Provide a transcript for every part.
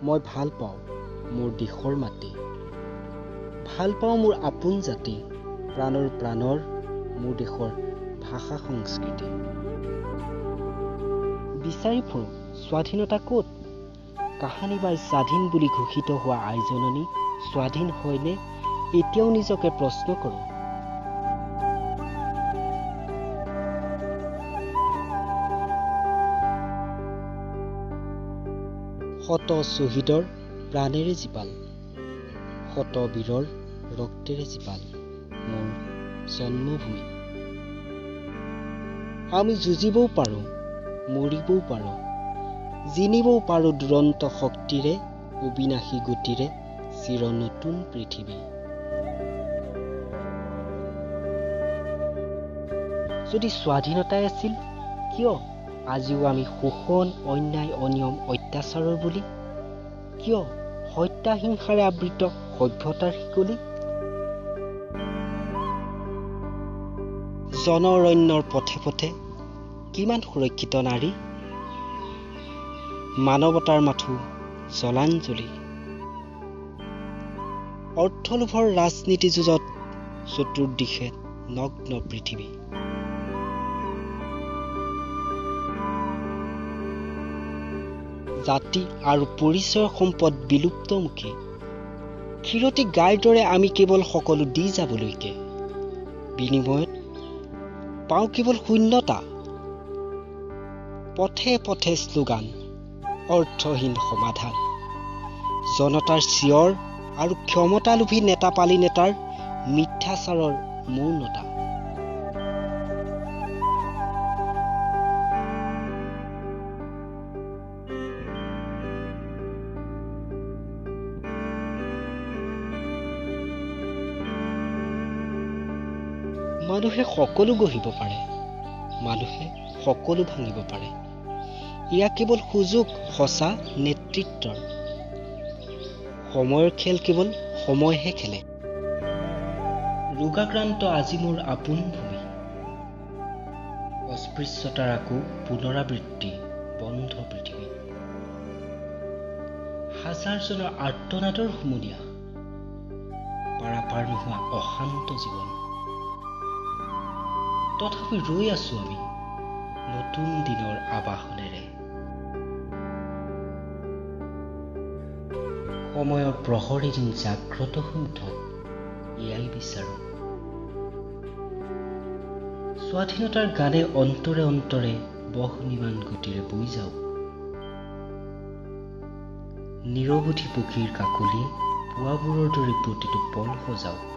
মই ভাল পাওঁ মোৰ দেশৰ মাটি, ভাল পাওঁ মোৰ আপোন জাতি, প্ৰাণৰ মোৰ দেশৰ ভাষা সংস্কৃতি। বিচাৰি ফুৰো স্বাধীনতা ক'ত? কাহানিবাৰ স্বাধীন বুলি ঘোষিত হোৱা আইজননী স্বাধীন হয়নে? এতিয়াও নিজকে প্ৰশ্ন কৰোঁ। শত শ্বহীদৰ প্ৰাণেৰে জীপাল, শত বীৰৰ ৰক্তেৰে জীপাল মোৰ জন্মভূমি। আমি যুঁজিবও পাৰোঁ, মৰিবও পাৰোঁ, জিনিবও পাৰোঁ দুৰন্ত শক্তিৰে, অবিনাশী গতিৰে চিৰ নতুন পৃথিৱী। যদি স্বাধীনতাই আছিল, কিয় আজিও আমি শোষণ, অন্যায়, অনিয়ম, অত্যাচাৰৰ বুলি? কিয় হত্যা হিংসাৰে আবৃত সভ্যতাৰ শিকলি? জনঅৰণ্যৰ পথে পথে কিমান সুৰক্ষিত নাৰী, মানৱতাৰ মাথো জলাঞ্জলি। অৰ্থলোভৰ ৰাজনীতি যুঁজত চতুৰ্দিশে নগ্ন পৃথিৱী। জাতি আৰু পৰিচয়ৰ সম্পদ বিলুপ্তমুখী, ক্ষীৰতী গাইৰ দৰে আমি কেৱল সকলো দি যাবলৈকে, বিনিময়ত পাওঁ কেৱল শূন্যতা। পথে পথে শ্লোগান, অৰ্থহীন সমাধান, জনতাৰ চিঞৰ আৰু ক্ষমতালোভী নেতাপালি নেতাৰ মিথ্যাচাৰৰ মৌনতা। মানুহে সকলো গঢ়িব পাৰে, মানুহে সকলো ভাঙিব পাৰে। এয়া কেৱল সুযোগ সঁচা নেতৃত্বৰ। সময়ৰ খেল কেৱল সময়হে খেলে। ৰোগাক্ৰান্ত আজি মোৰ আপোন ভূমি, অস্পৃশ্যতাৰ আকৌ পুনৰাবৃত্তি বন্ধ পৃথিৱী। হাজাৰজনৰ আৰ্তনাদৰ হুমুনিয়া, পাৰাপাৰ নোহোৱা অশান্ত জীৱন। তথাপি ৰৈ আছো আমি নতুন দিনৰ আবাহনেৰে। সময়ৰ প্ৰহৰ এদিন জাগ্ৰত হৈ উঠক, এয়াই বিচাৰো। স্বাধীনতাৰ গানে অন্তৰে অন্তৰে বহ্নিমান গতিৰে বৈ যাওক। নিৰৱধি পক্ষীৰ কাকলিয়ে পুৱাবোৰৰ দৰে প্ৰতিটো পল সজাওক।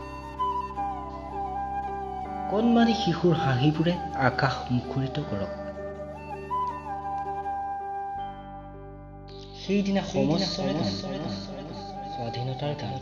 কণমানি শিশুৰ হাঁহিবোৰে আকাশ মুখৰিত কৰক। সেইদিনা সমস্বৰে স্বাধীনতাৰ গান।